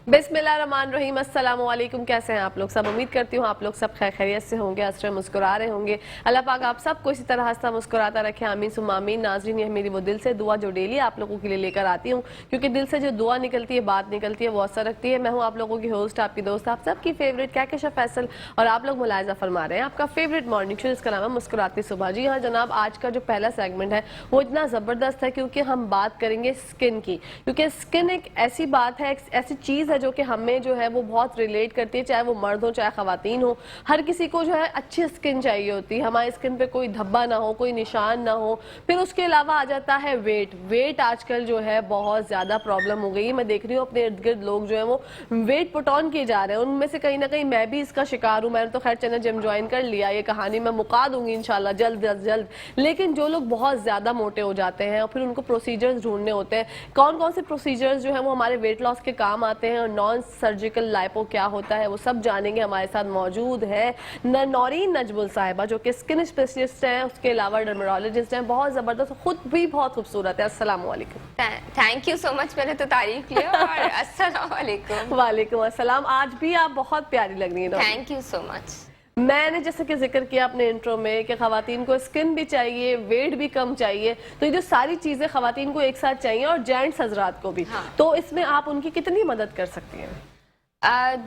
बिस्मिल्लाहिर्रहमानिर्रहीम, अस्सलामु अलैकुम। कैसे हैं आप लोग सब? उम्मीद करती हूँ आप लोग सब खैरियत से होंगे, हंस रहे मुस्कुरा रहे होंगे। अल्लाह पाक आप सबको इसी तरह हंसता मुस्कुराता रखे, आमीन सुम्मा आमीन। नाज़रीन, ये मेरी वो दिल से दुआ जो डेली आप लोगों के लिए लेकर आती हूँ, क्योंकि दिल से जो दुआ निकलती है, बात निकलती है, वो असर रखती है। मैं हूँ आप लोगों की होस्ट, आपकी दोस्त, आप सबकी फेवरेट कहकशा फैसल, और आप लोग मुलायजा फरमा रहे हैं आपका फेवरेट मॉर्निंग शो, जिसका नाम है मुस्कुराती सुबह। जी हाँ जनाब, आज का जो पहला सेगमेंट है वो इतना ज़बरदस्त है क्योंकि हम बात करेंगे स्किन की, क्योंकि स्किन एक ऐसी बात है, एक ऐसी चीज़ है जो कि हमें जो है वो बहुत रिलेट करती है, चाहे वो मर्द हो चाहे ख़वातीन हो। हर किसी को जो है अच्छी स्किन चाहिए होती है, हमारी स्किन पे कोई धब्बा ना हो, कोई निशान ना हो। फिर उसके अलावा आ जाता है वेट आजकल जो है बहुत ज़्यादा प्रॉब्लम हो गई है। मैं देख रही हूँ अपने इर्द गिर्द लोग जो है वो वेट पुट ऑन किए जा रहे हैं, उनमें से कहीं ना कहीं मैं भी इसका शिकार हूँ। मैंने तो खैर चैनल जिम ज्वाइन कर लिया, ये कहानी मैं मुका दूंगी इंशाल्लाह जल्द अज जल्द। लेकिन जो लोग बहुत ज़्यादा मोटे हो जाते हैं और फिर उनको प्रोसीजर्स ढूंढने होते हैं, कौन कौन से प्रोसीजर्स जो है वो हमारे वेट लॉस के काम आते हैं और नॉन सर्जिकल लाइपो क्या होता है वो सब जानेंगे। हमारे साथ मौजूद है नौरीन नजमुल साहिबा, जो कि स्किन स्पेशलिस्ट हैं, उसके अलावा डर्मेटोलॉजिस्ट हैं, बहुत ज़बरदस्त, खुद भी बहुत खूबसूरत है। अस्सलाम वालेकुम। थैंक यू सो मच, पहले तो तारीफ किया और अस्सलाम वालेकुम। वालेकुम अस्सलाम। आज भी आप बहुत प्यारी लग रही हैं। Thank you so much. मैंने जैसे कि जिक्र किया अपने इंट्रो में कि खवातीन को स्किन भी चाहिए, वेट भी कम चाहिए, तो ये जो सारी चीज़ें खवातीन को एक साथ चाहिए और जेंट्स हजरात को भी, हाँ। तो इसमें आप उनकी कितनी मदद कर सकती हैं?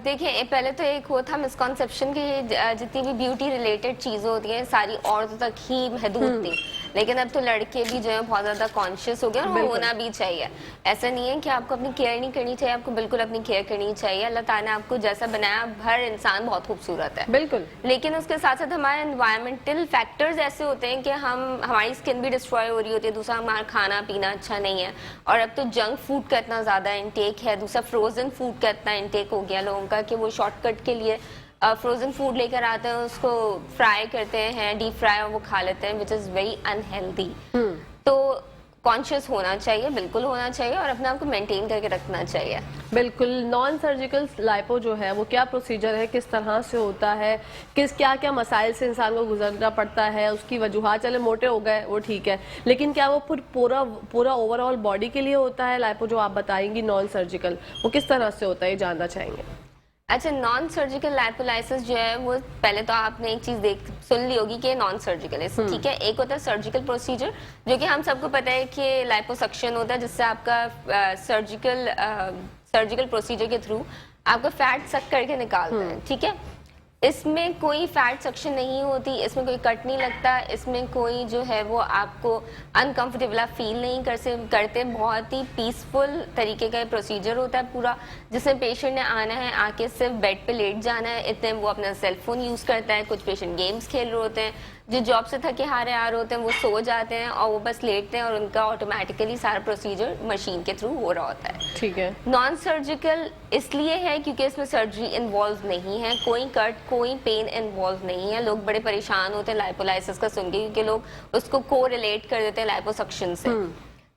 देखिए, पहले तो एक वो था मिसकॉन्सेप्शन कि जितनी भी ब्यूटी रिलेटेड चीज़ें होती हैं सारी औरतों तक ही महदूद थी, लेकिन अब तो लड़के भी जो है बहुत ज़्यादा कॉन्शियस हो गए और होना भी चाहिए। ऐसा नहीं है कि आपको अपनी केयर नहीं करनी चाहिए, आपको बिल्कुल अपनी केयर करनी चाहिए। अल्लाह ताला ने आपको जैसा बनाया, हर इंसान बहुत खूबसूरत है बिल्कुल, लेकिन उसके साथ साथ हमारे एनवायरमेंटल फैक्टर्स ऐसे होते हैं कि हमारी स्किन भी डिस्ट्रॉय हो रही होती है। दूसरा, हमारा खाना पीना अच्छा नहीं है, और अब तो जंक फूड का इतना ज़्यादा इंटेक है। दूसरा, फ्रोजन फूड का इतना इंटेक हो गया लोगों का कि वो शॉर्टकट के लिए फ्रोजन फूड लेकर आते हैं, उसको फ्राई करते हैं, डीप फ्राई, और वो खा लेते हैं, विच इज़ वेरी अनहेल्दी। तो कॉन्शियस होना चाहिए, बिल्कुल होना चाहिए, और अपने आप को मेंटेन करके रखना चाहिए। बिल्कुल। नॉन सर्जिकल लाइपो जो है वो क्या प्रोसीजर है, किस तरह से होता है, क्या क्या मसाइल से इंसान को गुजरना पड़ता है, उसकी वजूहात, चले मोटे हो गए वो ठीक है, लेकिन क्या वो पूरा ओवरऑल बॉडी के लिए होता है लाइपो जो आप बताएंगी? नॉन सर्जिकल वो किस तरह से होता है, ये जानना चाहेंगे। अच्छा, नॉन सर्जिकल लाइपोलाइसिस जो है वो पहले तो आपने एक चीज सुन ली होगी कि नॉन सर्जिकल है, ठीक है। एक होता है सर्जिकल प्रोसीजर, जो कि हम सबको पता है कि लाइपोसक्शन होता है, जिससे आपका सर्जिकल प्रोसीजर के थ्रू आपका फैट सक करके निकालते हैं, ठीक है। इसमें कोई फैट सक्शन नहीं होती, इसमें कोई कट नहीं लगता, इसमें कोई जो है वो आपको अनकंफर्टेबल आप फील नहीं करते। बहुत ही पीसफुल तरीके का प्रोसीजर होता है पूरा, जिसमें पेशेंट ने आना है, आके सिर्फ बेड पे लेट जाना है। इतने वो अपना सेलफोन यूज़ करता है, कुछ पेशेंट गेम्स खेल रहे होते हैं, जो जॉब से थके हारे आ रहे होते हैं वो सो जाते हैं और वो बस लेटते हैं, और उनका ऑटोमेटिकली सारा प्रोसीजर मशीन के थ्रू हो रहा होता है, ठीक है। नॉन सर्जिकल इसलिए है क्योंकि इसमें सर्जरी इन्वॉल्व नहीं है, कोई कट, कोई पेन इन्वॉल्व नहीं है। लोग बड़े परेशान होते हैं लाइपोलाइसिस का सुन के, क्योंकि लोग उसको को रिलेट कर देते हैं लाइपोसक्शन से।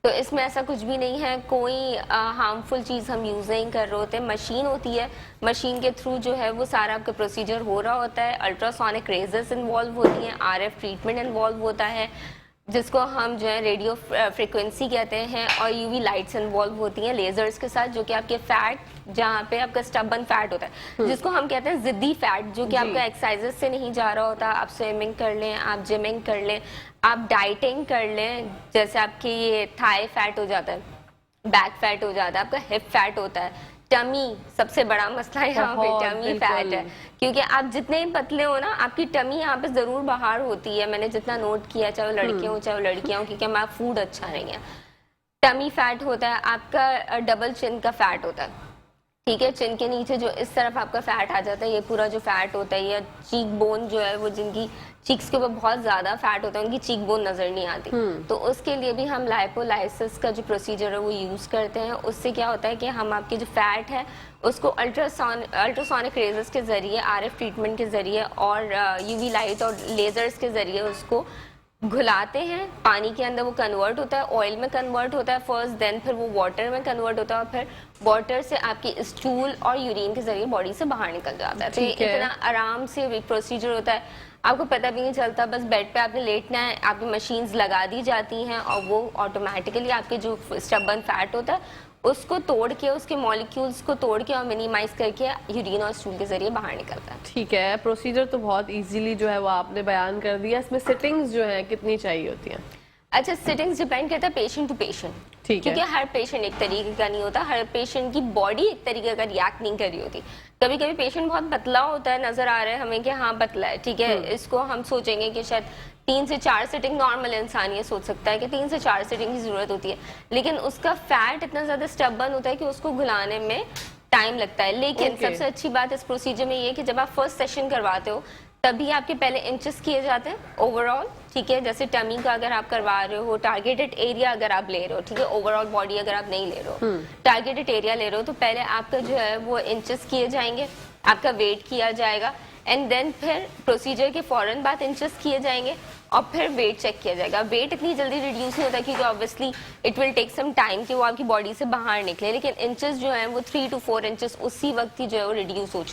तो इसमें ऐसा कुछ भी नहीं है, कोई हार्मफुल चीज़ हम यूज़ नहीं कर रहे होते। मशीन होती है, मशीन के थ्रू जो है वो सारा आपका प्रोसीजर हो रहा होता है। अल्ट्रासोनिक रेजर्स इन्वॉल्व होती हैं, RF ट्रीटमेंट इन्वॉल्व होता है, जिसको हम जो है रेडियो फ्रिक्वेंसी कहते हैं, और UV लाइट्स इन्वॉल्व होती हैं लेजर्स के साथ, जो कि आपके फैट, जहाँ पे आपका स्टबन फैट होता है, जिसको हम कहते हैं जिद्दी फैट, जो कि आपका एक्सरसाइजेस से नहीं जा रहा होता। आप स्विमिंग कर लें, आप जिमिंग कर लें, आप डाइटिंग कर लें, जैसे आपकी ये थाई फैट हो जाता है, बैक फैट हो जाता है, आपका हिप फैट होता है, टमी सबसे बड़ा मसला यहाँ पे टमी फैट है, क्योंकि आप जितने पतले हो ना, आपकी टमी यहाँ पे जरूर बाहर होती है। मैंने जितना नोट किया, चाहे वो लड़के हो चाहे वो लड़कियां हो, क्योंकि हमारा फूड अच्छा नहीं है। टमी फैट होता है, आपका डबल चिन का फैट होता है, ठीक है। चिन के नीचे जो इस तरफ आपका फैट आ जाता है, ये पूरा जो फैट होता है, या चीक बोन जो है, वो जिनकी चीक्स के ऊपर बहुत ज्यादा फैट होता है, उनकी चीक बोन नजर नहीं आती, तो उसके लिए भी हम लाइपोलाइसिस का जो प्रोसीजर है वो यूज करते हैं। उससे क्या होता है कि हम आपकी जो फैट है उसको अल्ट्रासोनिक रेजर्स के जरिए, RF ट्रीटमेंट के जरिए, और UV लाइट और लेजर्स के जरिए उसको घुलाते हैं। पानी के अंदर वो कन्वर्ट होता है, ऑयल में कन्वर्ट होता है फर्स्ट, देन फिर वो वाटर में कन्वर्ट होता है, और फिर वाटर से आपकी स्टूल और यूरिन के जरिए बॉडी से बाहर निकल जाता है। तो ये इतना आराम से प्रोसीजर होता है। आपको पता भी नहीं चलता, बस बेड पे आपने लेटना है, आपकी मशीन्स लगा दी जाती हैं और वो ऑटोमेटिकली आपके जो स्टबर्न फैट होता है उसको तोड़ के, उसके मॉलिक्यूल्स को तोड़ के और मिनिमाइज करके यूरिन और स्टूल के जरिए बाहर निकलता है। ठीक है, प्रोसीजर तो बहुत इजीली जो है वो आपने बयान कर दिया। इसमें सिटिंग्स जो है कितनी चाहिए होती हैं? अच्छा, सिटिंग्स डिपेंड करता है पेशेंट टू पेशेंट, ठीक है, क्योंकि हर पेशेंट एक तरीके का नहीं होता, हर पेशेंट की बॉडी एक तरीके का रिएक्ट नहीं कर रही होती। कभी कभी पेशेंट बहुत पतला होता है, नजर आ रहा है हमें कि हाँ पतला है, ठीक है, इसको हम सोचेंगे कि शायद 3 से 4 सिटिंग, नॉर्मल इंसान ये सोच सकता है कि 3 से 4 सिटिंग की जरूरत होती है, लेकिन उसका फैट इतना ज्यादा स्टबर्न होता है कि उसको घुलाने में टाइम लगता है। लेकिन सबसे अच्छी बात इस प्रोसीजर में ये है कि जब आप फर्स्ट सेशन करवाते हो तभी आपके पहले इंचेस किए जाते हैं ओवरऑल, ठीक है, जैसे टमी का अगर आप करवा रहे हो, टारगेटेड एरिया अगर आप ले रहे हो, ठीक है, ओवरऑल बॉडी अगर आप नहीं ले रहे हो, टारगेटेड एरिया ले रहे हो, तो पहले आपका जो है वो इंचेस किए जाएंगे, आपका वेट किया जाएगा, एंड देन फिर प्रोसीजर के फौरन बाद इंचेस किए जाएंगे और फिर वेट चेक किया जाएगा। वेट इतनी जल्दी रिड्यूस नहीं होता क्योंकि obviously it will take some time कि वो आपकी बॉडी से बाहर निकले, लेकिन इंचेस जो है वो 3 to 4 इंचेस उसी वक्त ही जो है वो रिड्यूस हो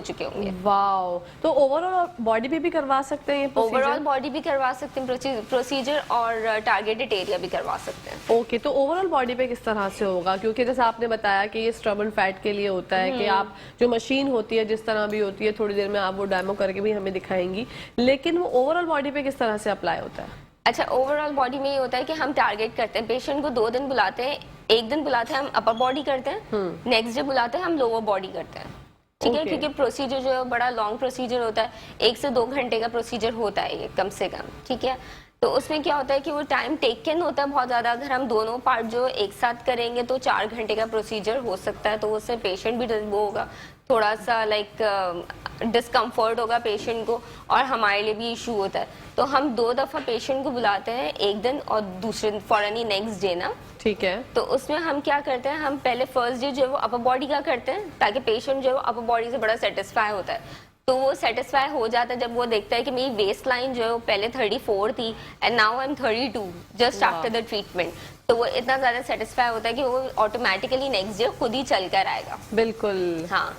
चुके होंगे। वाओ, तो ओवरऑल बॉडी पे भी करवा सकते हैं ये प्रोसीजर? ओवरऑल बॉडी भी करवा सकते हैं प्रोसीजर और टारगेटेड एरिया भी करवा सकते हैं। ओके, तो ओवरऑल बॉडी पे किस तरह से होगा? क्योंकि जैसे आपने बताया कि ये स्टबर्न फैट के लिए होता है कि आप जो मशीन होती है जिस तरह भी होती है, थोड़ी देर में आप वो डेमो करके भी हमें दिखाएंगी, लेकिन वो ओवरऑल बॉडी पे किस तरह से अप्लाई होता है? अच्छा, ओवरऑल बॉडी में ये होता है कि हम टारगेट करते हैं, पेशेंट को 2 दिन बुलाते हैं, एक दिन बुलाते हैं हम अपर बॉडी करते हैं, नेक्स्ट डे बुलाते हैं हम लोअर बॉडी करते हैं, ठीक है, क्योंकि प्रोसीजर जो है बड़ा लॉन्ग प्रोसीजर होता है, 1 से 2 घंटे का प्रोसीजर होता है ये कम से कम, ठीक है। तो उसमें क्या होता है कि वो टाइम टेकन होता है बहुत ज्यादा, अगर हम दोनों पार्ट जो एक साथ करेंगे तो 4 घंटे का प्रोसीजर हो सकता है, तो उससे पेशेंट भी वो होगा, थोड़ा सा लाइक डिस्कम्फर्ट होगा पेशेंट को और हमारे लिए भी इशू होता है। तो हम 2 दफा पेशेंट को बुलाते हैं, एक दिन और दूसरे दिन फौरन ही नेक्स्ट डे ना, ठीक है। तो उसमें हम क्या करते हैं, हम पहले फर्स्ट डे जो है वो अपर बॉडी का करते हैं ताकि पेशेंट जो है वो अपर बॉडी से बड़ा सेटिस्फाई होता है। तो वो सेटिस्फाई हो जाता है जब वो देखता है कि मेरी वेस्ट लाइन जो है वो पहले 34 थी and now I am 32 just after the treatment. तो वो इतना ज्यादा सेटिस्फाई होता है कि वो ऑटोमेटिकली नेक्स्ट डे खुद ही चल कर आएगा। बिल्कुल, हाँ,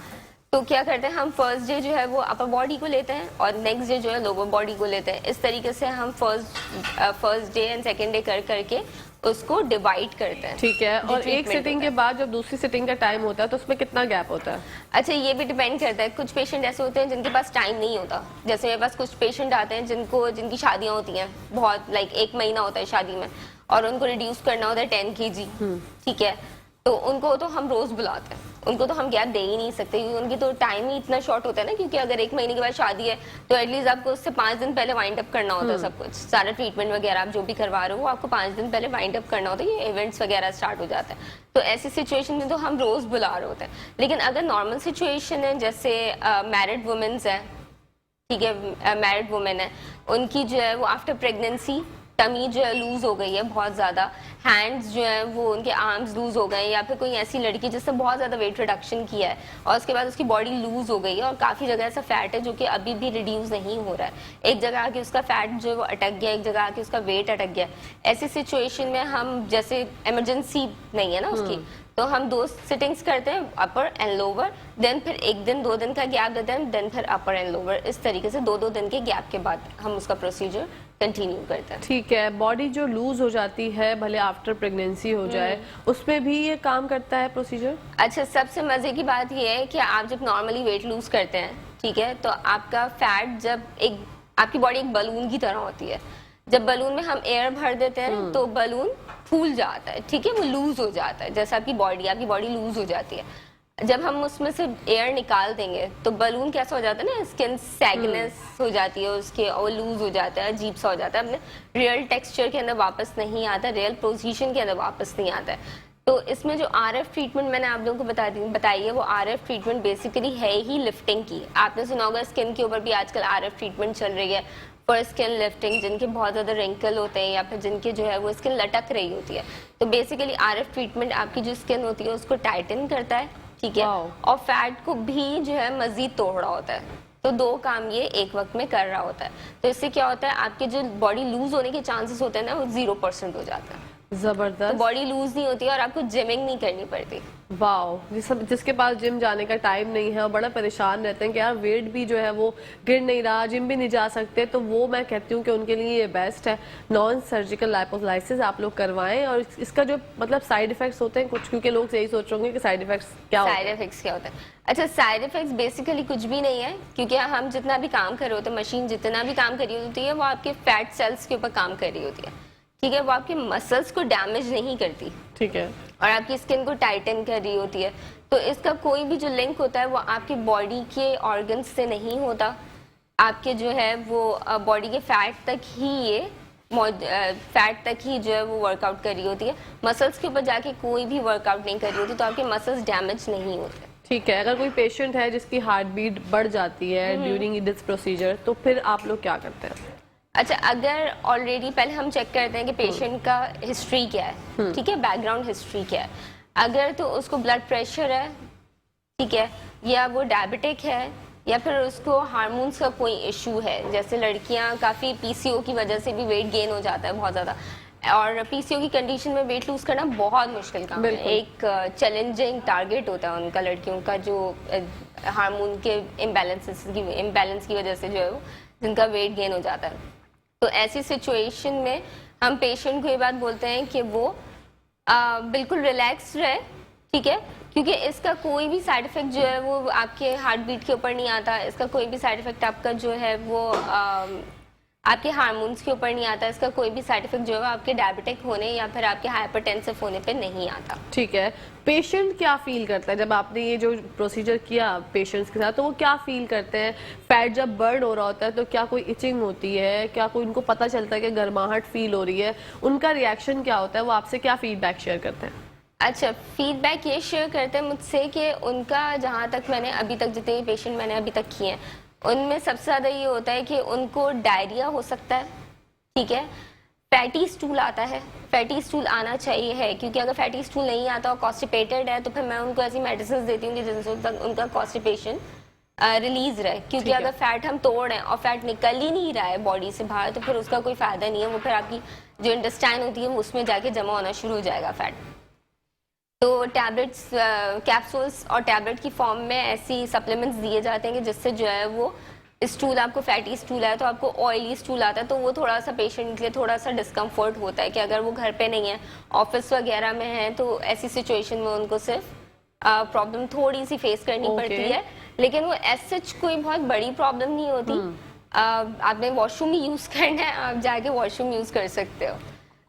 तो क्या करते हैं हम फर्स्ट डे जो है वो अपर बॉडी को लेते हैं और नेक्स्ट डे जो है लोअर बॉडी को लेते हैं। इस तरीके से हम first day and second day करके उसको डिवाइड करते हैं। ठीक है, और एक सिटिंग के बाद जब दूसरी सिटिंग का टाइम होता है तो उसमें कितना गैप होता है? अच्छा, ये भी डिपेंड करता है, कुछ पेशेंट ऐसे होते हैं जिनके पास टाइम नहीं होता, जैसे मेरे पास कुछ पेशेंट आते हैं जिनकी शादियां होती हैं बहुत, लाइक 1 महीना होता है शादी में और उनको रिड्यूस करना होता है 10 kg, ठीक है, तो उनको तो हम रोज बुलाते हैं, उनको तो हम गैप दे ही नहीं सकते क्योंकि उनकी तो टाइम ही इतना शॉर्ट होता है ना, क्योंकि अगर 1 महीने के बाद शादी है तो एटलीस्ट आपको उससे 5 दिन पहले वाइंड अप करना होता है सब कुछ, सारा ट्रीटमेंट वगैरह आप जो भी करवा रहे हो वो आपको 5 दिन पहले वाइंड अप करना होता है, ये इवेंट्स वगैरह स्टार्ट हो जाता है। तो ऐसी सिचुएशन में तो हम रोज बुला रहे होते हैं। लेकिन अगर नॉर्मल सिचुएशन है, जैसे मैरिड वुमेन्स है, ठीक है, मैरिड वुमेन है, उनकी जो है वो आफ्टर प्रेगनेंसी टमी जो है लूज हो गई है बहुत ज्यादा, हैंड्स जो है वो उनके आर्म्स लूज हो गए, या फिर कोई ऐसी लड़की जिसने बहुत ज्यादा वेट रिडक्शन किया है और उसके बाद उसकी बॉडी लूज हो गई है और काफी जगह ऐसा फैट है जो कि अभी भी रिड्यूस नहीं हो रहा है, एक जगह आके उसका फैट जो है वो अटक गया, एक जगह आके उसका वेट अटक गया, ऐसी सिचुएशन में हम, जैसे इमरजेंसी नहीं है ना उसकी, तो हम 2 सिटिंग्स करते हैं, अपर एंड लोअर, देन फिर 1 दिन 2 दिन का गैप देते हैं, देन फिर अपर एंड लोअर, इस तरीके से 2-2 दिन के गैप के बाद हम उसका प्रोसीजर कंटिन्यू करते हैं। ठीक है, बॉडी जो लूज हो जाती है भले आफ्टर प्रेगनेंसी हो जाए, उसमें भी ये काम करता है प्रोसीजर? अच्छा, सबसे मजे की बात ये है कि आप जब नॉर्मली वेट लूज करते हैं, ठीक है, तो आपका फैट जब आपकी बॉडी एक बलून की तरह होती है, जब बलून में हम एयर भर देते हैं तो बलून फूल जाता है, ठीक है, वो लूज हो जाता है, जैसे आपकी बॉडी लूज हो जाती है। जब हम उसमें से एयर निकाल देंगे तो बलून कैसा हो जाता है ना, स्किन सैगनेस हो जाती है उसके और लूज हो जाता है, अजीब सा हो जाता है, अपने रियल टेक्सचर के अंदर वापस नहीं आता, रियल पोजीशन के अंदर वापस नहीं आता है। तो इसमें जो आरएफ ट्रीटमेंट मैंने आप लोगों को बताई है, वो आरएफ ट्रीटमेंट बेसिकली है ही लिफ्टिंग की। आपने सुना होगा स्किन के ऊपर भी आजकल आरएफ ट्रीटमेंट चल रही है फॉर स्किन लिफ्टिंग, जिनके बहुत ज्यादा रिंकल होते हैं या फिर जिनके जो है वो स्किन लटक रही होती है। तो बेसिकली आरएफ ट्रीटमेंट आपकी जो स्किन होती है उसको टाइटन करता है, ठीक है, और फैट को भी जो है मजीद तोड़ रहा होता है। तो 2 काम ये एक वक्त में कर रहा होता है। तो इससे क्या होता है, आपके जो बॉडी लूज होने के चांसेस होते हैं ना वो 0% हो जाता है। तो जबरदस्त। बॉडी लूज नहीं होती है और आपको जिमिंग नहीं करनी पड़ती। वाओ, जिसके पास जिम जाने का टाइम नहीं है और बड़ा परेशान रहते हैं कि यार वेट भी जो है वो गिर नहीं रहा, जिम भी नहीं जा सकते, तो वो मैं कहती हूँ कि उनके लिए ये बेस्ट है। नॉन सर्जिकल लाइपोलाइसिस आप लोग करवाएं। और इसका जो मतलब साइड इफेक्ट्स होते हैं कुछ, क्योंकि लोग यही सोच रहे होंगे कि साइड इफेक्ट्स क्या होते हैं। साइड इफेक्ट्स क्या होता है? अच्छा, साइड इफेक्ट्स बेसिकली कुछ भी नहीं है, क्योंकि हम जितना भी काम कर रहे होते हैं, मशीन जितना भी काम कर रही होती है, वो आपके फैट सेल्स के ऊपर काम कर रही होती है, ठीक है। वो आपके मसल्स को डैमेज नहीं करती, ठीक है, और आपकी स्किन को टाइटन कर रही होती है। तो इसका कोई भी जो लिंक होता है वो आपकी बॉडी के ऑर्गन्स से नहीं होता, आपके जो है वो बॉडी के फैट तक ही ये फैट तक ही जो है वो वर्कआउट कर रही होती है। मसल्स के ऊपर जाके कोई भी वर्कआउट नहीं कर रही होती, तो आपके मसल्स डैमेज नहीं होते। ठीक है। अगर कोई पेशेंट है जिसकी हार्ट बीट बढ़ जाती है ड्यूरिंग दिस प्रोसीजर, तो फिर आप लोग क्या करते हैं? अच्छा, अगर ऑलरेडी पहले हम चेक करते हैं कि पेशेंट का हिस्ट्री क्या है, ठीक है, बैकग्राउंड हिस्ट्री क्या है। अगर तो उसको ब्लड प्रेशर है, ठीक है, या वो डायबिटिक है, या फिर उसको हार्मोन्स का कोई इशू है, जैसे लड़कियां काफ़ी पीसीओ की वजह से भी वेट गेन हो जाता है बहुत ज़्यादा, और पीसीओ की कंडीशन में वेट लूज करना बहुत मुश्किल काम है। एक चैलेंजिंग टारगेट होता है उनका, लड़कियों का, जो हार्मोन के इम्बैलेंस की वजह से जो है वो जिनका वेट गेन हो जाता है। तो ऐसी सिचुएशन में हम पेशेंट को ये बात बोलते हैं कि वो बिल्कुल रिलैक्स रहे, ठीक है, क्योंकि इसका कोई भी साइड इफेक्ट जो है वो आपके हार्ट बीट के ऊपर नहीं आता। इसका कोई भी साइड इफेक्ट आपका जो है वो आपके हार्मोन्स के ऊपर नहीं आता। इसका कोई भी साइड इफेक्ट जो है वो आपके डायबिटिक होने या फिर आपके हाइपरटेंसिव होने पे नहीं आता। ठीक है। पेशेंट क्या फील करता है जब आपने ये जो प्रोसीजर किया पेशेंट्स के साथ, तो वो क्या फील करते हैं? फैट जब बर्न हो रहा होता है तो क्या कोई इचिंग होती है? क्या कोई उनको पता चलता है कि गर्माहट फील हो रही है? उनका रिएक्शन क्या होता है? वो आपसे क्या फीडबैक शेयर करते हैं? अच्छा, फीडबैक ये शेयर करते हैं मुझसे कि उनका, जहाँ तक मैंने अभी तक जितने भी पेशेंट मैंने अभी तक किए हैं, उनमें सबसे ज़्यादा ये होता है कि उनको डायरिया हो सकता है, ठीक है, फैटी स्टूल आता है। फैटी स्टूल आना चाहिए है, क्योंकि अगर फैटी स्टूल नहीं आता और कॉन्स्टिपेटेड है तो फिर मैं उनको ऐसी मेडिसिन देती हूँ कि जिनसे तक उनका कॉन्स्टिपेशन रिलीज रहे, क्योंकि अगर फैट हम तोड़ रहे हैं और फैट निकल ही नहीं रहा है बॉडी से बाहर, तो फिर उसका कोई फायदा नहीं है। वो फिर आपकी जो इंटेस्टाइन होती है उसमें जाके जमा होना शुरू हो जाएगा फैट। तो टैबलेट्स, कैप्सूल्स और टैबलेट की फॉर्म में ऐसी सप्लीमेंट्स दिए जाते हैं कि जिससे जो है वो स्टूल, आपको फैटी स्टूल है तो आपको ऑयली स्टूल आता है, तो वो थोड़ा सा पेशेंट के लिए थोड़ा सा डिस्कम्फर्ट होता है कि अगर वो घर पे नहीं है, ऑफिस वगैरह में है, तो ऐसी सिचुएशन में उनको सिर्फ प्रॉब्लम थोड़ी सी फेस करनी पड़ती है, लेकिन वो एज सच कोई बहुत बड़ी प्रॉब्लम नहीं होती। आपने वॉशरूम भी यूज करना है, आप जाके वॉशरूम यूज कर सकते हो,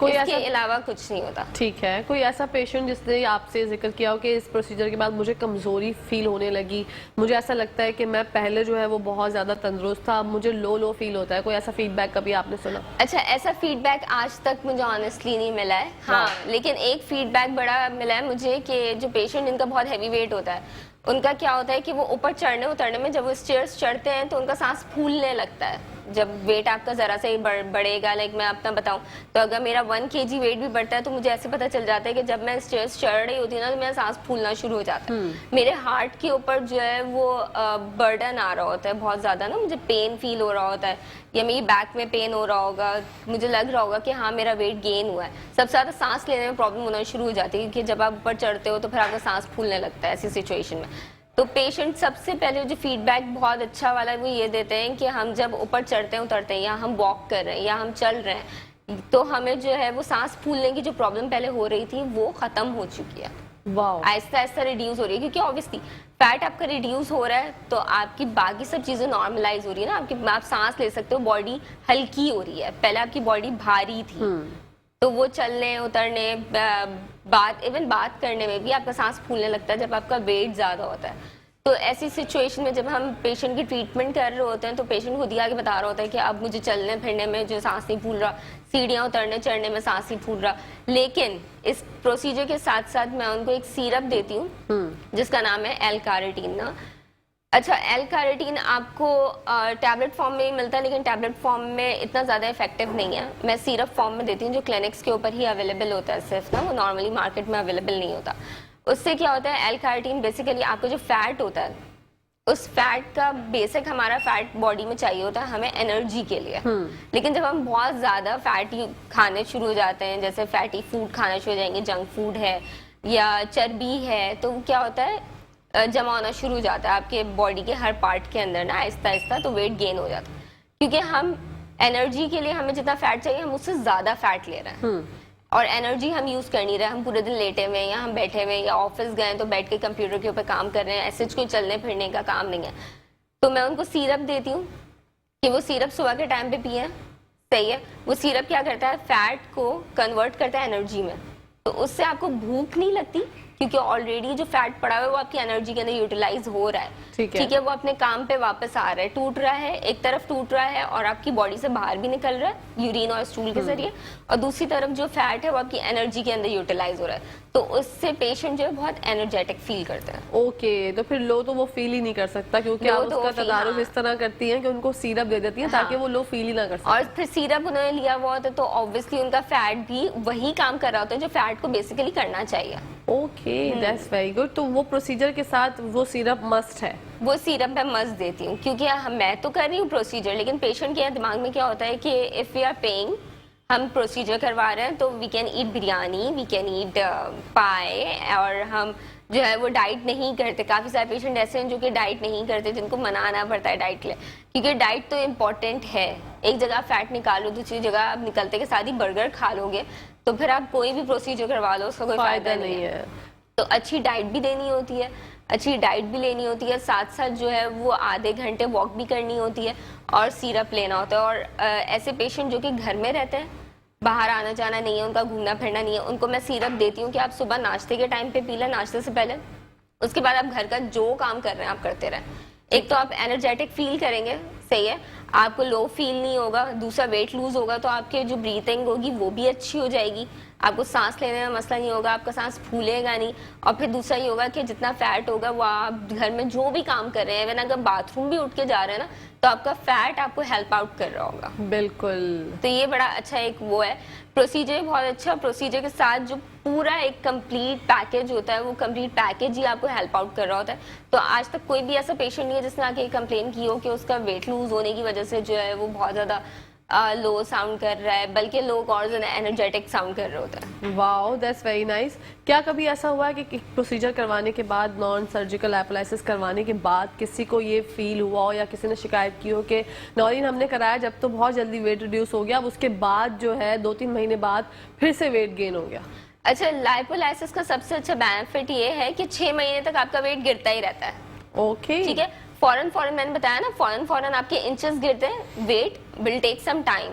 कोई इसके अलावा कुछ नहीं होता। ठीक है। कोई ऐसा पेशेंट जिसने आपसे जिक्र किया हो कि इस प्रोसीजर के बाद मुझे कमजोरी फील होने लगी, मुझे ऐसा लगता है कि मैं पहले जो है वो बहुत ज्यादा तंदुरुस्त था, अब मुझे लो फील होता है, कोई ऐसा फीडबैक कभी आपने सुना? अच्छा, ऐसा फीडबैक आज तक मुझे ऑनेस्टली नहीं मिला है, हाँ, लेकिन एक फीडबैक बड़ा मिला है मुझे कि जो पेशेंट जिनका बहुत हैवी वेट होता है, उनका क्या होता है कि वो ऊपर चढ़ने उतरने में, जब वो स्टेयर्स चढ़ते हैं तो उनका सांस फूलने लगता है। जब वेट आपका ज़रा से ही बढ़ेगा, लाइक मैं अपना बताऊं तो अगर मेरा 1 kg वेट भी बढ़ता है तो मुझे ऐसे पता चल जाता है कि जब मैं स्टेयर्स चढ़ रही होती है ना तो मेरा सांस फूलना शुरू हो जाता है। मेरे हार्ट के ऊपर जो है वो बर्डन आ रहा होता है बहुत ज़्यादा ना, मुझे पेन फील हो रहा होता है, या मेरी बैक में पेन हो रहा होगा, मुझे लग रहा होगा कि हाँ मेरा वेट गेन हुआ है। सबसे ज़्यादा सांस लेने में प्रॉब्लम होना शुरू हो जाती है, क्योंकि जब आप ऊपर चढ़ते हो तो फिर आपका सांस फूलने लगता है ऐसी सिचुएशन में। तो पेशेंट सबसे पहले जो फीडबैक बहुत अच्छा वाला है वो ये देते हैं कि हम जब ऊपर चढ़ते हैं उतरते हैं, या हम वॉक कर रहे हैं या हम चल रहे हैं, तो हमें जो है वो सांस फूलने की जो प्रॉब्लम पहले हो रही थी वो खत्म हो चुकी है, आहिस्ता आहिस्ता रिड्यूस हो रही है। क्योंकि ऑब्वियसली फैट आपका रिड्यूस हो रहा है तो आपकी बाकी सब चीजें नॉर्मलाइज हो रही है ना, आप सांस ले सकते हो, बॉडी हल्की हो रही है। पहले आपकी बॉडी भारी थी, तो वो चलने उतरने बात करने में भी आपका सांस फूलने लगता है जब आपका वेट ज्यादा होता है। तो ऐसी सिचुएशन में जब हम पेशेंट की ट्रीटमेंट कर रहे होते हैं तो पेशेंट खुद ही आके बता रहा होता है कि अब मुझे चलने फिरने में जो सांस नहीं फूल रहा, सीढ़ियाँ उतरने चढ़ने में सांस नहीं फूल रहा। लेकिन इस प्रोसीजर के साथ साथ मैं उनको एक सिरप देती हूँ जिसका नाम है L-कार्निटीन ना। अच्छा, L-कार्निटीन आपको टैबलेट फॉर्म में ही मिलता है, लेकिन टैबलेट फॉर्म में इतना ज़्यादा इफेक्टिव नहीं है। मैं सिरप फॉर्म में देती हूँ जो क्लिनिक्स के ऊपर ही अवेलेबल होता है सिर्फ ना, वो नॉर्मली मार्केट में अवेलेबल नहीं होता। उससे क्या होता है, L-कार्निटीन बेसिकली आपका जो फैट होता है उस फैट का बेसिक हमारा फैट बॉडी में चाहिए होता है हमें एनर्जी के लिए। लेकिन जब हम बहुत ज्यादा फैट खाने शुरू हो जाते हैं, जैसे फैटी फूड खाना शुरू हो जाएंगे, जंक फूड है या चर्बी है, तो क्या होता है जमा होना शुरू हो जाता है आपके बॉडी के हर पार्ट के अंदर ना, आहिस्ता आहिस्ता, तो वेट गेन हो जाता है। क्योंकि हम एनर्जी के लिए हमें जितना फैट चाहिए हम उससे ज्यादा फैट ले रहे हैं, और एनर्जी हम यूज कर नहीं रहे। हम पूरे दिन लेटे हुए या हम बैठे हुए या ऑफिस गए तो बैठ के कंप्यूटर के ऊपर काम कर रहे हैं, ऐसे कोई चलने फिरने का काम नहीं है। तो मैं उनको सिरप देती हूँ कि वो सिरप सुबह के टाइम पे पिए, सही है। वो सिरप क्या करता है, फैट को कन्वर्ट करता है एनर्जी में, तो उससे आपको भूख नहीं लगती, क्योंकि ऑलरेडी जो फैट पड़ा हुआ है वो आपकी एनर्जी के अंदर यूटिलाइज हो रहा है, ठीक है। वो अपने काम पे वापस आ रहा है, टूट रहा है, एक तरफ टूट रहा है और आपकी बॉडी से बाहर भी निकल रहा है यूरिन और स्टूल के जरिए, और दूसरी तरफ जो फैट है वो आपकी एनर्जी के अंदर यूटिलाइज हो रहा है, तो उससे पेशेंट जो है बहुत एनर्जेटिक फील करते हैं। ओके, तो फिर लो तो वो फील ही नहीं कर सकता, क्योंकि आप उसका तदारुस इस तरह करती हैं कि उनको सिरप दे देती हैं ताकि वो लो फील ही ना कर सके। और फिर सिरप उन्होंने लिया हुआ होता है तो ऑब्वियसली उनका फैट भी वही काम कर रहा होता है जो फैट को बेसिकली करना चाहिए। Okay, that's very good. तो वो प्रोसीजर के साथ वो सिरप मस्ट है? वो सिरप मैं मस्ट देती हूँ, क्योंकि मैं तो कर रही हूँ प्रोसीजर, लेकिन पेशेंट के दिमाग में क्या होता है कि इफ वी आर पेइंग, हम प्रोसीजर करवा रहे हैं तो we can eat biryani, we can eat paya, और हम जो है वो डाइट नहीं करते। काफ़ी सारे पेशेंट ऐसे हैं जो कि डाइट नहीं करते, जिनको मनाना पड़ता है डाइट के लिए, क्योंकि डाइट तो इम्पॉर्टेंट है। एक जगह फैट निकालो, दूसरी जगह आप निकलते के साथ ही बर्गर खा लोगे तो फिर आप कोई भी प्रोसीजर करवा लो उसका कोई फायदा नहीं है। तो अच्छी डाइट भी देनी होती है, अच्छी डाइट भी लेनी होती है, साथ साथ जो है वो आधे घंटे वॉक भी करनी होती है और सिरप लेना होता है। और ऐसे पेशेंट जो कि घर में रहते हैं, बाहर आना जाना नहीं है उनका, घूमना फिरना नहीं है, उनको मैं सिरप देती हूँ कि आप सुबह नाश्ते के टाइम पे पी लें, नाश्ते से पहले। उसके बाद आप घर का जो काम कर रहे हैं आप करते रहें। एक तो आप एनर्जेटिक फील करेंगे, सही है, आपको लो फील नहीं होगा, दूसरा वेट लूज होगा तो आपके जो ब्रीथिंग होगी वो भी अच्छी हो जाएगी, आपको सांस लेने में मसला नहीं होगा, आपका सांस फूलेगा नहीं। और फिर दूसरा ये होगा कि जितना फैट होगा वो आप घर में जो भी काम कर रहे हैं, इवन अगर बाथरूम भी उठ के जा रहे हैं ना, तो आपका फैट आपको हेल्प आउट कर रहा होगा। बिल्कुल। तो ये बड़ा अच्छा एक वो है प्रोसीजर, बहुत अच्छा। प्रोसीजर के साथ जो पूरा एक कंप्लीट पैकेज होता है, वो कंप्लीट पैकेज ही आपको हेल्प आउट कर रहा होता है। तो आज तक कोई भी ऐसा पेशेंट नहीं है जिसने आके कंप्लेन की हो कि उसका वेट लूज होने की वजह से जो है वो बहुत ज्यादा लो साउंड कर रहा है, बल्कि लोग और ज्यादा एनर्जेटिक साउंड कर रहे होता है। Wow, that's very nice. क्या कभी ऐसा हुआ है कि प्रोसीजर करवाने के बाद, नॉन सर्जिकल एपोलाइसिस करवाने के बाद किसी को ये फील हुआ हो या किसी ने शिकायत की हो कि नौरीन हमने कराया जब तो बहुत जल्दी वेट रिड्यूस हो गया, अब उसके बाद जो है 2-3 महीने बाद फिर से वेट गेन हो गया? अच्छा, लाइपोलाइसिस का सबसे अच्छा बेनिफिट ये है कि 6 महीने तक आपका वेट गिरता ही रहता है। ओके, ठीक है। फौरन मैंने बताया ना, फौरन आपके इंचेस गिरते हैं, weight will take some time,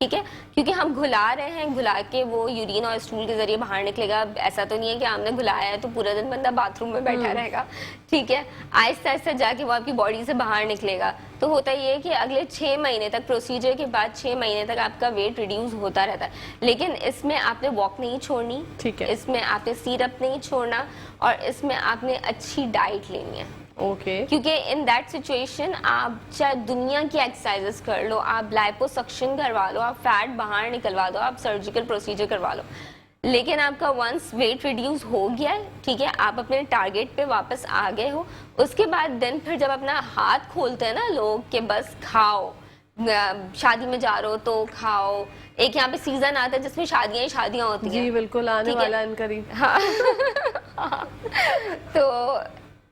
ठीक है, क्योंकि हम घुला रहे हैं, घुला के वो यूरिन और स्टूल के जरिए बाहर निकलेगा। ऐसा तो नहीं है कि हमने घुलाया है तो पूरा दिन बंदा बाथरूम में बैठा रहेगा, ठीक है, आहिस्ता आहिस्ता जाके वो आपकी बॉडी से बाहर निकलेगा। तो होता ये है कि अगले 6 महीने तक, प्रोसीजर के बाद 6 महीने तक आपका वेट रिड्यूस होता रहता है। लेकिन इसमें आपने वॉक नहीं छोड़नी, ठीक है, इसमें आपने सिरप नहीं छोड़ना, और इसमें आपने अच्छी डाइट लेनी है। ओके, क्योंकि इन दैट सिचुएशन आप चाहे दुनिया की एक्सरसाइजेस कर लो, आप लाइपोसक्शन करवा लो, आप फैट बाहर निकलवा दो, आप सर्जिकल प्रोसीजर करवा लो, लेकिन आपका वंस वेट रिड्यूस हो गया है, ठीक है, आप अपने टारगेट पे वापस आ गए हो, उसके बाद दिन फिर जब अपना हाथ खोलते हैं ना लोग कि बस खाओ, शादी में जा रहे हो तो खाओ। एक यहाँ पे सीजन आता है जिसमें शादियां होती हैं। जी बिल्कुल, आने वाला है करीब। हाँ। तो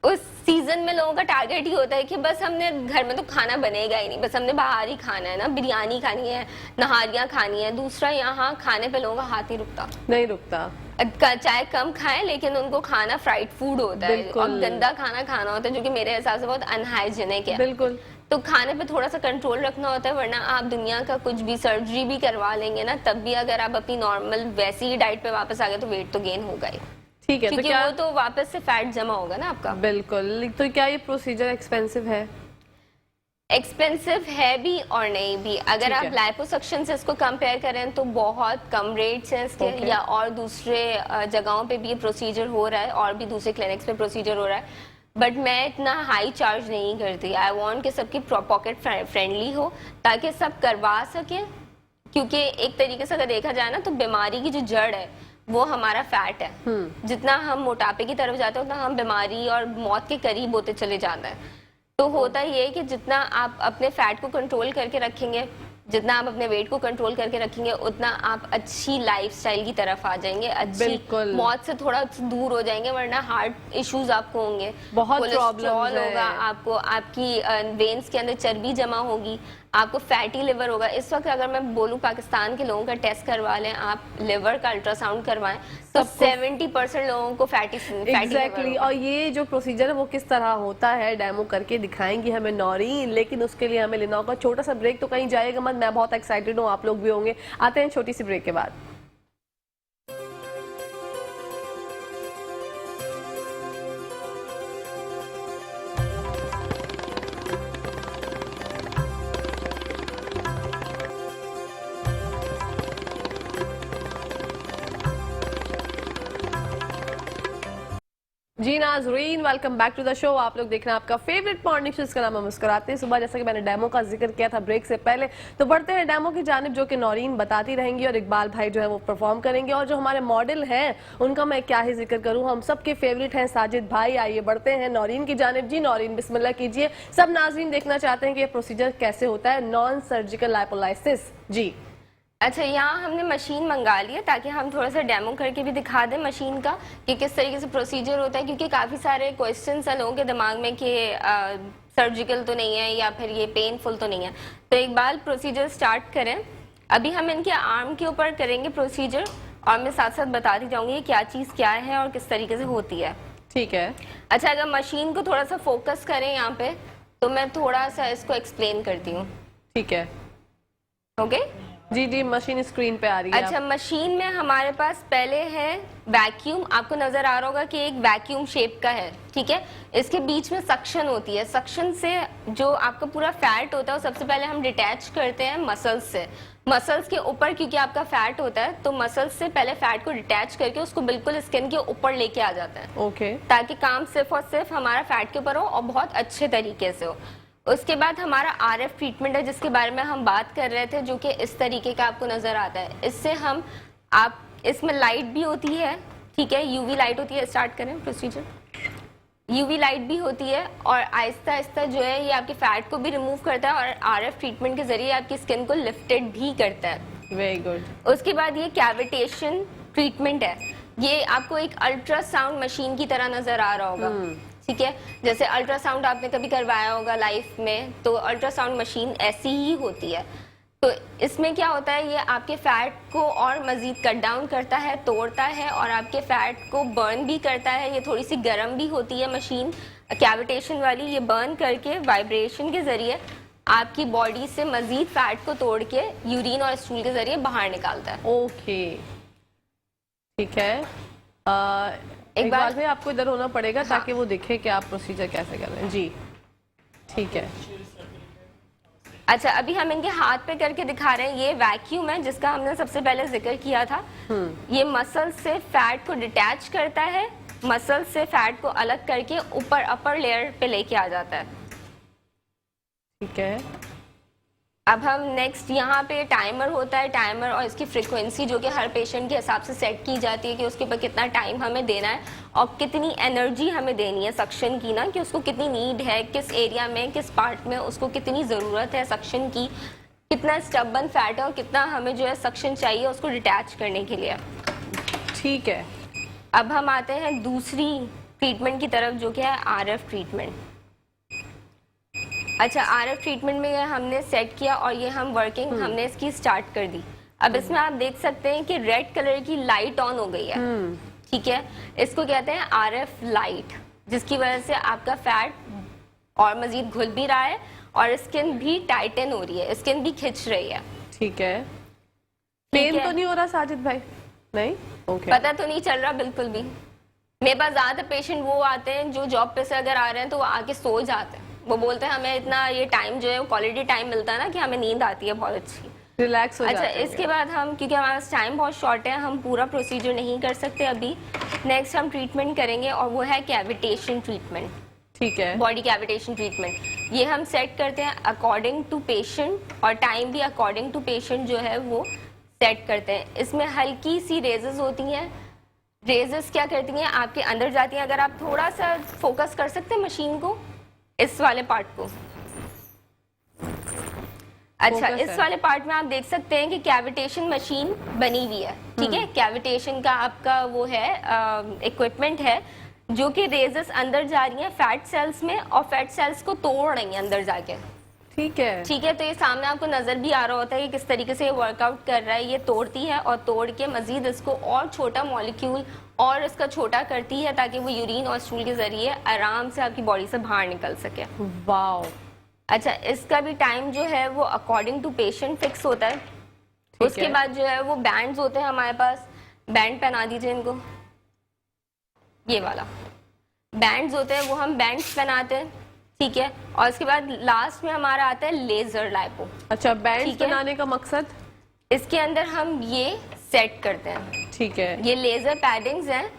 उस सीजन में लोगों का टारगेट ही होता है कि बस हमने घर में तो खाना बनेगा ही नहीं, बस हमने बाहर ही खाना है ना, बिरयानी खानी है, नहारियां खानी है। दूसरा, यहाँ खाने पे लोगों का हाथ नहीं रुकता, चाहे कम खाएं लेकिन उनको खाना फ्राइड फूड होता है और गंदा खाना खाना होता है, जो कि मेरे हिसाब से बहुत अनहाइजीनिक है। बिल्कुल। तो खाने पे थोड़ा सा कंट्रोल रखना होता है, वरना आप दुनिया का कुछ भी सर्जरी भी करवा लेंगे ना, तब भी अगर आप अपनी नॉर्मल वैसी ही डाइट पे वापस आ गए तो वेट तो गेन होगा ही, ठीक है। क्योंकि वो तो वापस से फैट जमा होगा ना आपका। बिल्कुल। तो क्या ये प्रोसीजर एक्सपेंसिव है? एक्सपेंसिव है भी और नहीं भी। अगर आप लाइपोसक्शन से इसको कंपेयर करें तो बहुत कम रेट्स हैं इसके, या और दूसरे जगहों पे भी ये प्रोसीजर हो रहा है, और भी दूसरे क्लिनिक्स पे प्रोसीजर हो रहा है, बट मैं इतना हाई चार्ज नहीं करती। आई वांट कि सबकी पॉकेट फ्रेंडली हो ताकि सब करवा सके, क्योंकि एक तरीके से अगर देखा जाए ना तो बीमारी की जो जड़ है वो हमारा फैट है। जितना हम मोटापे की तरफ जाते हैं उतना हम बीमारी और मौत के करीब होते चले जाते हैं। तो होता ये है कि जितना आप अपने फैट को कंट्रोल करके रखेंगे, जितना आप अपने वेट को कंट्रोल करके रखेंगे, उतना आप अच्छी लाइफस्टाइल की तरफ आ जाएंगे, अच्छी बिल्कुल। मौत से थोड़ा दूर हो जाएंगे, वरना हार्ट इश्यूज आपको होंगे, बहुत कोलेस्ट्रॉल प्रॉब्लम्स है। होगा आपको, आपकी वेन्स के अंदर चर्बी जमा होगी, आपको फैटी लिवर होगा। इस वक्त अगर मैं बोलूं पाकिस्तान के लोगों का टेस्ट करवा लें, आप लिवर का अल्ट्रासाउंड करवाएं, तो 70% लोगों को फैटी एग्जैक्टली। और ये जो प्रोसीजर है वो किस तरह होता है डेमो करके दिखाएंगी हमें नौरीन, लेकिन उसके लिए हमें लेना होगा छोटा सा ब्रेक। तो कहीं जाएगा मत, मैं बहुत एक्साइटेड हूँ, आप लोग भी होंगे। आते हैं छोटी सी ब्रेक के बाद। जी नाजरीन, welcome back to the show. आप लोग देखना आपका फेवरेट मॉर्निंग शो, इसका नाम है मुस्कुराते हैं सुबह। जैसा कि मैंने डेमो का जिक्र किया था ब्रेक से पहले, तो बढ़ते हैं डेमो की जानिब, जो कि नौरीन बताती रहेंगी और इकबाल भाई जो है वो परफॉर्म करेंगे। और जो हमारे मॉडल हैं उनका मैं क्या ही जिक्र करूं, हम सबके फेवरेट हैं साजिद भाई। आइए बढ़ते हैं नौरीन की जानिब। जी नौरीन, बिस्मिल्लाह कीजिए। सब नाजरीन देखना चाहते हैं कि ये प्रोसीजर कैसे होता है, नॉन सर्जिकल लाइपोलाइसिस। जी अच्छा, यहाँ हमने मशीन मंगा ली है ताकि हम थोड़ा सा डेमो करके भी दिखा दें मशीन का कि किस तरीके से प्रोसीजर होता है, क्योंकि काफ़ी सारे क्वेश्चंस हैं लोगों के दिमाग में कि सर्जिकल तो नहीं है या फिर ये पेनफुल तो नहीं है। तो एक बार प्रोसीजर स्टार्ट करें। अभी हम इनके आर्म के ऊपर करेंगे प्रोसीजर, और मैं साथ साथ बताती जाऊँगी क्या चीज़ क्या है और किस तरीके से होती है। ठीक है। अच्छा, अगर मशीन को थोड़ा सा फोकस करें यहाँ पे, तो मैं थोड़ा सा इसको एक्सप्लेन करती हूँ। ठीक है। ओके जी जी, मशीन स्क्रीन पे आ रही है। अच्छा, मशीन में हमारे पास पहले है वैक्यूम। आपको नजर आ रहा होगा कि एक वैक्यूम शेप का है, ठीक है। इसके बीच में सक्शन होती है। सक्शन से जो आपका पूरा फैट होता है वो सबसे पहले हम डिटैच करते हैं मसल्स से। मसल्स के ऊपर क्योंकि आपका फैट होता है, तो मसल्स से पहले फैट को डिटैच करके उसको बिल्कुल स्किन के ऊपर लेके आ जाता है। ओके। ताकि काम सिर्फ और सिर्फ हमारा फैट के ऊपर हो और बहुत अच्छे तरीके से हो। उसके बाद हमारा आरएफ ट्रीटमेंट है, जिसके बारे में हम बात कर रहे थे, जो कि इस तरीके का आपको नजर आता है। इससे हम आप इसमें लाइट भी होती है, ठीक है, यूवी लाइट होती है। स्टार्ट करें प्रोसीजर। यूवी लाइट भी होती है और आहिस्ता आहिस्ता जो है ये आपके फैट को भी रिमूव करता है और आरएफ ट्रीटमेंट के जरिए आपकी स्किन को लिफ्टेड भी करता है। Very good. उसके बाद ये कैविटेशन ट्रीटमेंट है। ये आपको एक अल्ट्रासाउंड मशीन की तरह नजर आ रहा होगा, ठीक है। जैसे अल्ट्रासाउंड आपने कभी करवाया होगा लाइफ में, तो अल्ट्रासाउंड मशीन ऐसी ही होती है। तो इसमें क्या होता है, ये आपके फैट को और मजीद कट डाउन करता है, तोड़ता है, और आपके फैट को बर्न भी करता है। ये थोड़ी सी गर्म भी होती है मशीन कैविटेशन वाली। ये बर्न करके वाइब्रेशन के जरिए आपकी बॉडी से मजीद फैट को तोड़ के यूरिन और स्टूल के जरिए बाहर निकालता है। ओके, ठीक है। एक बार भी आपको इधर होना पड़ेगा, हाँ, ताकि वो दिखे कि आप प्रोसीजर कैसे कर रहे हैं। जी ठीक है। अच्छा, अभी हम इनके हाथ पे करके दिखा रहे हैं। ये वैक्यूम है जिसका हमने सबसे पहले जिक्र किया था। ये मसल से फैट को डिटैच करता है, मसल से फैट को अलग करके ऊपर अपर लेयर पे लेके आ जाता है। ठीक है। अब हम नेक्स्ट, यहाँ पे टाइमर होता है। टाइमर और इसकी फ्रीक्वेंसी जो कि हर पेशेंट के हिसाब से सेट की जाती है कि उसके ऊपर कितना टाइम हमें देना है और कितनी एनर्जी हमें देनी है सक्शन की, ना कि उसको कितनी नीड है, किस एरिया में, किस पार्ट में उसको कितनी ज़रूरत है सक्शन की, कितना स्टबन फैट है और कितना हमें जो है सक्शन चाहिए उसको डिटैच करने के लिए। ठीक है। अब हम आते हैं दूसरी ट्रीटमेंट की तरफ, जो कि है आरएफ ट्रीटमेंट। अच्छा, आरएफ ट्रीटमेंट में ये हमने सेट किया और ये हम वर्किंग हमने इसकी स्टार्ट कर दी। अब इसमें आप देख सकते हैं कि रेड कलर की लाइट ऑन हो गई है, ठीक है। इसको कहते हैं आरएफ लाइट, जिसकी वजह से आपका फैट और मजीद घुल भी रहा है और स्किन भी टाइटन हो रही है, स्किन भी खिंच रही है। ठीक है। पेन तो नहीं हो रहा साजिद भाई? नहीं, ओके। पता तो नहीं चल रहा बिल्कुल भी। मेरे पास ज्यादातर पेशेंट वो आते हैं जो जॉब पे से अगर आ रहे हैं तो वो आके सो जाते हैं। वो बोलते हैं हमें इतना ये टाइम जो है वो क्वालिटी टाइम मिलता है ना कि हमें नींद आती है बहुत अच्छी, रिलैक्स हो जाते हैं। अच्छा, इसके बाद हम, क्योंकि हमारा टाइम बहुत शॉर्ट है, हम पूरा प्रोसीजर नहीं कर सकते अभी। नेक्स्ट हम ट्रीटमेंट करेंगे और वो है कैविटेशन ट्रीटमेंट। ठीक है। बॉडी कैविटेशन ट्रीटमेंट ये हम सेट करते हैं अकॉर्डिंग टू पेशेंट और टाइम भी अकॉर्डिंग टू पेशेंट जो है वो सेट करते हैं। इसमें हल्की सी रेजेस होती हैं। रेजेस क्या करती हैं, आपके अंदर जाती हैं। अगर आप थोड़ा सा फोकस कर सकते हैं मशीन को, इस वाले पार्ट को। अच्छा, Focus इस है। वाले पार्ट में आप देख सकते हैं कि कैविटेशन मशीन बनी हुई है, ठीक है। कैविटेशन का आपका वो है इक्विपमेंट है जो कि रेजेस अंदर जा रही हैं फैट सेल्स में और फैट सेल्स को तोड़ रही हैं अंदर जाके, ठीक है। ठीक है। तो ये सामने आपको नजर भी आ रहा होता है कि किस तरीके से ये वर्कआउट कर रहा है। ये तोड़ती है और तोड़ के मजीद इसको और छोटा मॉलिक्यूल और इसका छोटा करती है ताकि वो यूरिन और स्टूल के जरिए आराम से आपकी बॉडी से बाहर निकल सके। वाओ। अच्छा, इसका भी टाइम जो है वो अकॉर्डिंग टू पेशेंट फिक्स होता है। उसके है। बाद जो है वो बैंड्स होते हैं हमारे पास। बैंड पहना दीजिए इनको, ये वाला बैंड्स होते हैं वो हम बैंड्स पहनाते हैं, ठीक है। और उसके बाद लास्ट में हमारा आता है लेजर लाइपो। अच्छा, बैंड ठीक है। बनाने का मकसद? इसके अंदर हम ये सेट करते हैं, ठीक है। ये लेजर पैडिंग्स हैं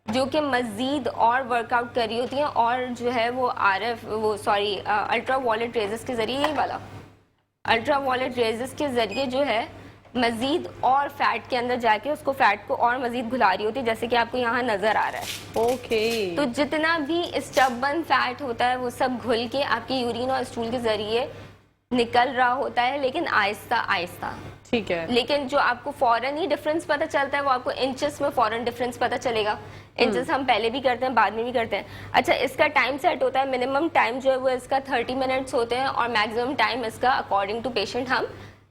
जो कि मजीद और वर्कआउट कर रही होती हैं और जो है वो अल्ट्रा वायलेट रेजेस के जरिए, यही वाला अल्ट्रा वायलेट रेजेस के जरिए जो है मजीद और फैट के अंदर जाके उसको फैट को और मजीद घुला रही होती है, जैसे कि आपको यहाँ नजर आ रहा है। ओके। तो जितना भी स्टबन फैट होता है वो सब घुल के आपके यूरिन और स्टूल के जरिए निकल रहा होता है, लेकिन आहिस्ता आहिस्ता, ठीक है। लेकिन जो आपको फौरन ही डिफरेंस पता चलता है वो आपको इंचेस में फौरन डिफरेंस पता चलेगा। इंचेस हम पहले भी करते हैं, बाद में भी करते हैं। अच्छा, इसका टाइम सेट होता है, मिनिमम टाइम जो है वो इसका 30 मिनट्स होते हैं और मैक्सिमम टाइम इसका अकॉर्डिंग टू पेशेंट हम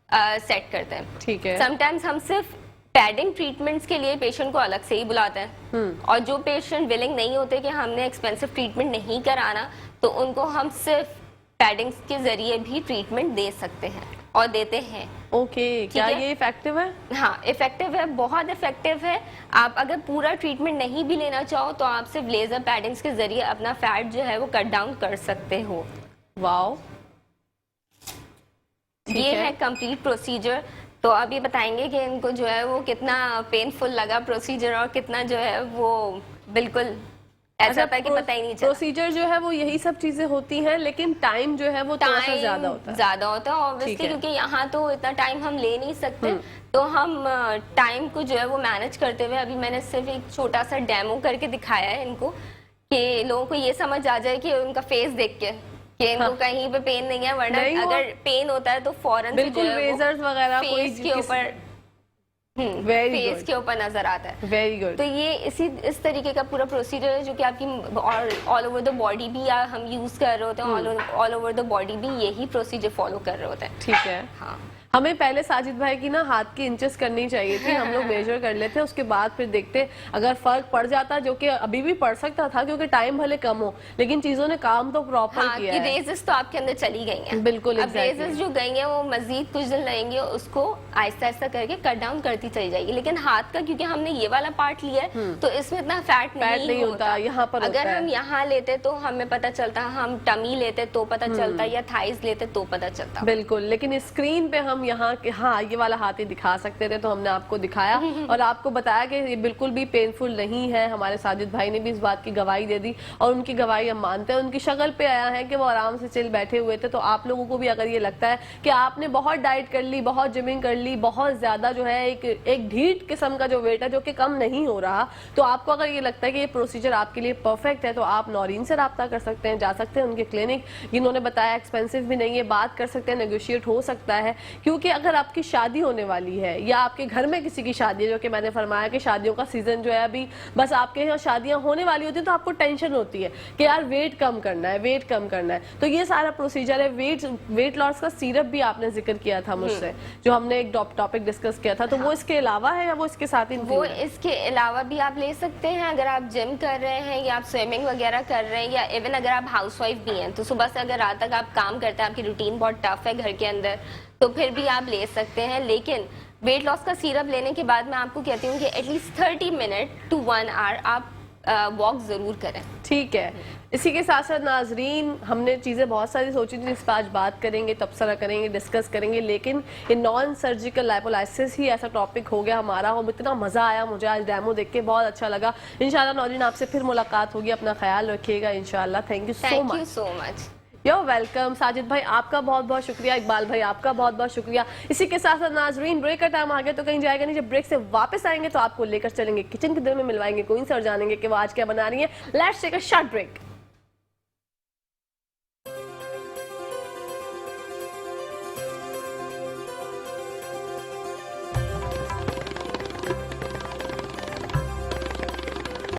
सेट करते हैं, ठीक है। समटाइम्स हम सिर्फ पैडिंग ट्रीटमेंट्स के लिए पेशेंट को अलग से ही बुलाते हैं और जो पेशेंट विलिंग नहीं होते कि हमने एक्सपेंसिव ट्रीटमेंट नहीं कराना, तो उनको हम सिर्फ पैडिंग्स के जरिए भी ट्रीटमेंट दे सकते हैं और देते हैं। ओके, क्या है? ये इफेक्टिव है? हाँ, इफेक्टिव है, बहुत इफेक्टिव है। आप अगर पूरा ट्रीटमेंट नहीं भी लेना चाहो तो आप सिर्फ लेजर पैडिंग्स के जरिए अपना फैट जो है वो कट डाउन कर सकते हो। वाओ। ये है कंप्लीट प्रोसीजर। तो अब ये बताएंगे कि इनको जो है वो कितना पेनफुल लगा प्रोसीजर और कितना जो है वो बिल्कुल ऐसा था कि पता ही नहीं चला। प्रोसीजर जो है वो यही सब चीजें होती हैं, लेकिन टाइम जो है वो थोड़ा सा ज्यादा होता है। ज्यादा होता है ऑब्वियसली, क्योंकि यहाँ तो इतना टाइम हम ले नहीं सकते, तो हम टाइम को जो है वो मैनेज करते हुए अभी मैंने सिर्फ एक छोटा सा डेमो करके दिखाया है इनको कि लोगों को ये समझ आ जाए कि उनका फेस देख के कि इनको कहीं पे पेन नहीं है, वरना अगर पेन होता है तो फौरन बिल्कुल रेजर्स वगैरह फेस के ऊपर फेस के ऊपर नजर आता है। Very good. तो ये इस तरीके का पूरा प्रोसीजर है जो कि आपकी ऑल ओवर द बॉडी भी हम यूज कर रहे होते हैं, ऑल ओवर द बॉडी भी यही प्रोसीजर फॉलो कर रहे होते हैं। ठीक है। हाँ, हमें पहले साजिद भाई की ना हाथ की इंचेस करनी चाहिए थी, हम लोग मेजर कर लेते, उसके बाद फिर देखते अगर फर्क पड़ जाता, जो कि अभी भी पड़ सकता था क्योंकि टाइम भले कम हो, लेकिन चीजों ने काम तो प्रॉपर किया है। रेजेस तो आपके अंदर चली गई हैं। बिल्कुल, अब रेजेस जो गई हैं वो मजीद कुछ दिन लगेंगे, उसको आहिस्ता आहिस्ता करके कट डाउन करती चली जाएगी। लेकिन हाथ का क्योंकि हमने ये वाला पार्ट लिया है तो इसमें इतना फैट नहीं होता, यहाँ पर अगर हम यहाँ लेते तो हमें पता चलता, हम टमी लेते तो पता चलता, या थाइस लेते तो पता चलता। बिल्कुल, लेकिन स्क्रीन पे हम यहाँ हाँ ये वाला हाथ ही दिखा सकते थे, तो हमने आपको दिखाया और आपको बताया कि ये बिल्कुल भी पेनफुल नहीं है। हमारे साजिद भाई ने भी इस बात की गवाही दे दी और उनकी गवाही हम मानते हैं। उनकी शक्ल पे आया है कि वो आराम से चिल बैठे हुए थे। तो आप लोगों को भी अगर ये लगता है कि आपने बहुत डाइट कर ली, बहुत जिमिंग कर ली, बहुत ज्यादा जो है एक ढीठ किस्म का जो वेट है जो कि कम नहीं हो रहा, तो आपको अगर ये लगता है कि ये प्रोसीजर आपके लिए परफेक्ट है, तो आप नौरीन से रब्ता कर सकते हैं, जा सकते हैं उनके क्लिनिक। इन्होंने बताया एक्सपेंसिव भी नहीं है, बात कर सकते हैं, नेगोशिएट हो सकता है। क्योंकि अगर आपकी शादी होने वाली है या आपके घर में किसी की शादी है, जो कि मैंने फरमाया कि शादियों का सीजन जो है अभी बस आपके यहाँ शादियां होने वाली होती है, तो आपको टेंशन होती है कि यार वेट कम करना है, वेट कम करना है। तो ये सारा प्रोसीजर है। वेट लॉस का सिरप भी आपने जिक्र किया था मुझसे, जो हमने एक टॉपिक डिस्कस किया था, तो वो इसके अलावा है या वो इसके साथ ही? वो इसके अलावा भी आप ले सकते हैं। अगर आप जिम कर रहे हैं या आप स्विमिंग वगैरह कर रहे हैं, या इवन अगर आप हाउसवाइफ भी हैं, तो सुबह से अगर रात तक आप काम करते हैं, आपकी रूटीन बहुत टफ है घर के अंदर, तो फिर भी आप ले सकते हैं। लेकिन वेट लॉस का सिरप लेने के बाद मैं आपको कहती हूँ कि एटलीस्ट 30 मिनट टू 1 आवर आप वॉक जरूर करें। ठीक है। इसी के साथ साथ नाजरीन, हमने चीज़ें बहुत सारी सोची थी, इस पर आज बात करेंगे, तबसरा करेंगे, डिस्कस करेंगे, लेकिन ये नॉन सर्जिकल लाइपोलाइसिस ही ऐसा टॉपिक हो गया हमारा। और इतना मज़ा आया मुझे आज डेमो देख के, बहुत अच्छा लगा। इंशाल्लाह नाजरीन आपसे फिर मुलाकात होगी, अपना ख्याल रखिएगा इंशाल्लाह। Thank you so much. You're welcome. Sajid भाई आपका बहुत बहुत शुक्रिया, इकबाल भाई आपका बहुत बहुत शुक्रिया। इसी के साथ साथ नाजरीन, ब्रेक का टाइम आ गया तो कहीं जाएगा नहीं। जब ब्रेक से वापस आएंगे तो आपको लेकर चलेंगे किचन के दिल में, मिलवाएंगे कोई से और जानेंगे कि वो आज क्या बना रही है। Let's take a short break.